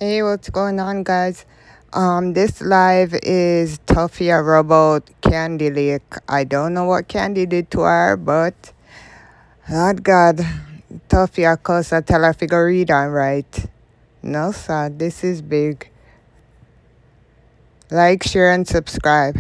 Hey, what's going on, guys? This live is Tofia Robot Candy Lake. I don't know what Candy did to her, but Lord God, Tofia Cosa tell her figure read and write. No, sir, this is big. Like, share, and subscribe.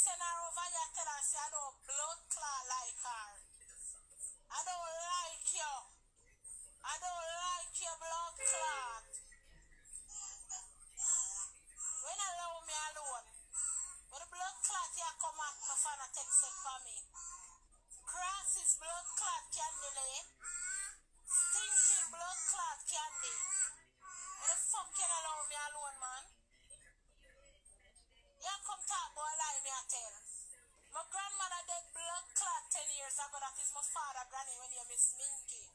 send her over here, tell her, say, I don't blood clot like her. I don't like you. I don't like your blood clot. When allow me alone. But the blood clot here come at my father text it for me. Cross is blood clot candy lay. Stinking blood clot candy. What the fuck can allow me alone, man? You come talk about lie me I tell. My grandmother dead blood clot 10 years ago. That is my father granny when you miss Minky.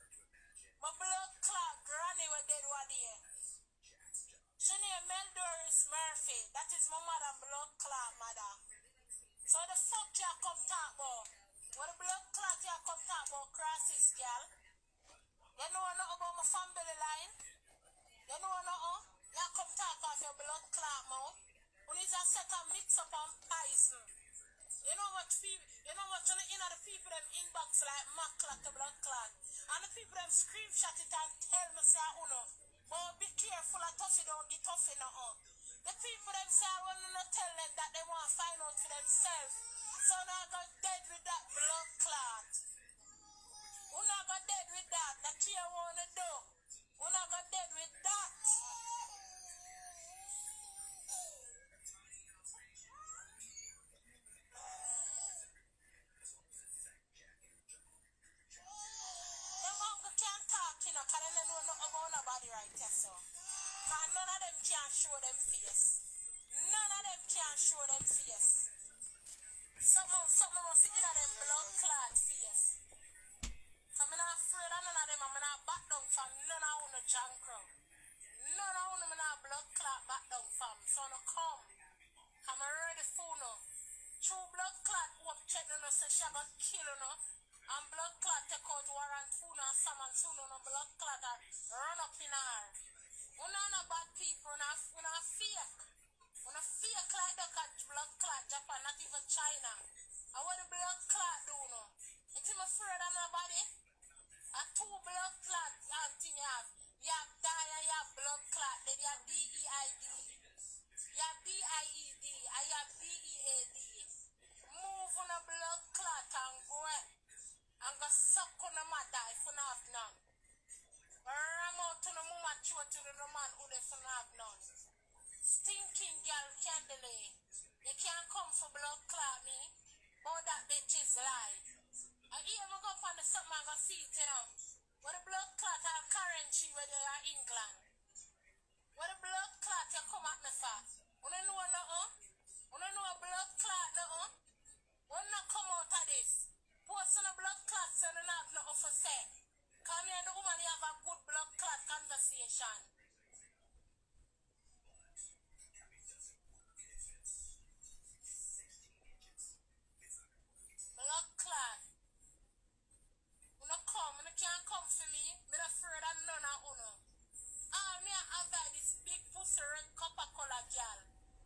My blood clot granny was dead one day. She named Meldoris Murphy. That is my mother blood clot mother. So the fuck you come talk about? What the blood clot you come talk about crosses, girl? You know nothing about my family line? You know nothing? You come talk off your blood clot mouth? When it's a set of mix up and poison. You know what people, you know what you know the people them inbox like Mac like the blood clot. And the people them screenshot it and tell me say uno. But be careful of toughy, don't get toughy nothing. The people them say I want to tell them that they want to find out for themselves. So now I got dead with that blood clot. Who not got dead with that? That you want to do. Who not got dead with that? Because they don't know nothing about nobody right here, so. Because none of them can show them face. None of them can show them face. Something must fit in them blood clot face. So I'm not afraid of none of them. I'm not back down from none of them junk crowd. None of them not blood clot back down from. So no come. I'm ready for no. True blood clot who have checked on us, say she got kill on us. And blood clot take out warrant food and salmon soon on blood clot and run up in her. We're not bad people, we're not fake. We're not fake like the blood clot Japan, not even China. And what the blood clot do now? It's him afraid of nobody? A two blood clot and thing you have. You have die and you have blood clot. Then you have DEID. You have BIED and you have BEAD. Move on a blood clot and go ahead. And go suck on the mother if you don't have none. Ram out to the mama chua to the man who they don't have none. Stinking girl candle. You can't come for blood clot me. But that bitch is lie. I hear me go up on the something and go see it, you know. Where the blood clot are currency where they are England. Where the blood clot you come at me for? You don't know nothing? You don't know a blood clot nothing? You not come out of this. Post on a blood clot so you don't have nothing for say. Come here and the woman have a good blood clot conversation. Blood clot. You not come, you can't come for me. I'm not afraid of none of you. All me have this big pussy red Coca-Cola girl.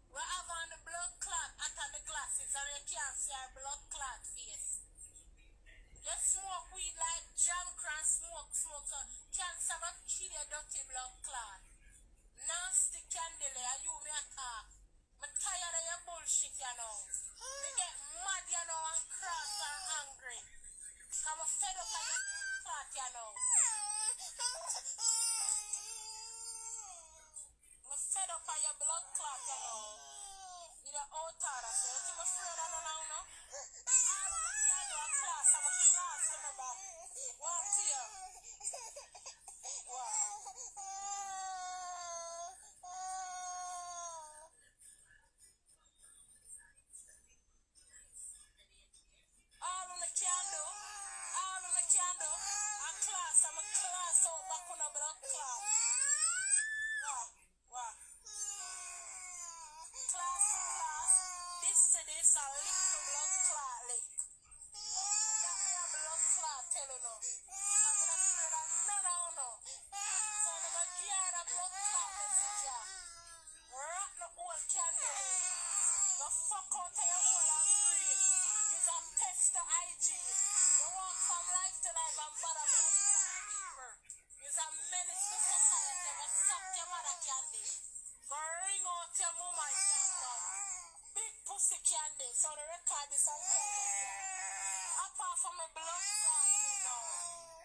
We have on the blood clot under the glasses and you can't see her blood clot face. You smoke weed like Jamcran smoke, so cancer will kill your dirty blood clot. Nasty candle, you me attack. I'm tired of your bullshit, you know. You get mad, you know, and cross and angry. I'm fed up of your clot, you know. I'm fed up of your blood clot, you know. You're out of it, so you're afraid of no now. I'm a class to my back. One to you. Wow. All of the candle. I'm a class out back on a blood clot. Wow. Class. This a little blood clot lick. Blood clot telling you. I'm not afraid of none of you. So I'm going to give the blood clot message. Rock the old candle. Go fuck out of your old and green. Use a test the IG. You walk from life to life and bother blood clot people. Use a menace to society. Go suck your mother candy. Go ring out your mama if you have none. Big pussy candy. So the from my blood clot, you know.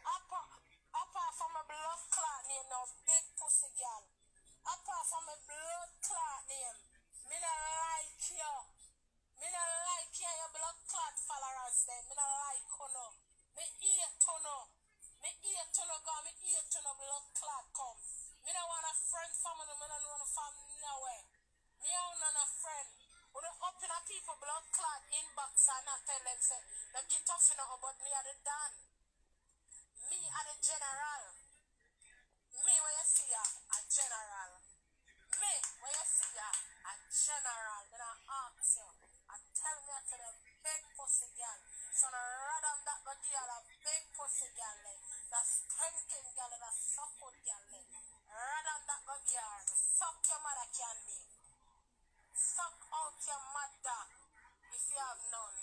Apart from my blood clot, you know, big pussy girl. Apart from my blood clot name, me not like you. Me not like you, your blood clot followers then. Me not like you, no. Me hate you, no. Me hate you, no, God. Me hate you, no, blood clot come. Me not want a friend from you, me not want a family nowhere. Me don't want a friend. When you up in a people blood clot inbox and not tell them, say, they get tough enough, but me are the Dan. Me are the general. Me, when you see ya, a general. Me, when you see ya, a general. Then I ask you, I tell me to the big pussy girl. So no rather that go give her a big pussy girl, that stinking girl, that suck good girl, rather that go give her, suck your mother candy. Suck out your mother, if you have none.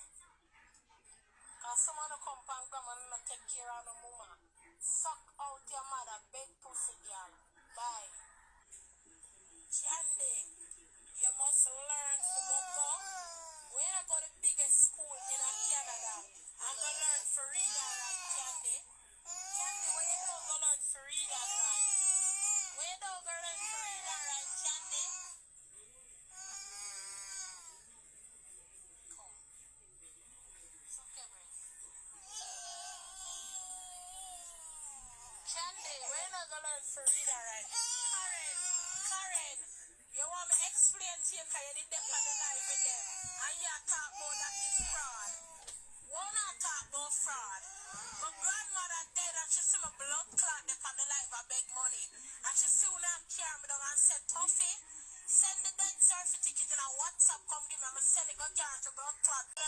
Cause someone will come and grandma and not take care of no mama. Suck out your mother, big pussy girl. Bye. Candy, you must learn to go. When I go to the biggest school in Canada, I'm going to learn to read and write, Candy. Candy, when you don't go learn to read and write? When you don't go learn to read and write, Candy? Come. Suck your breath. Candy, when you don't go learn to read and write? Karen, you want me to explain to you because you did that on the live with them. And you talk about that is fraud. Why not talk about fraud? My grandmother dead and she see my blood clot.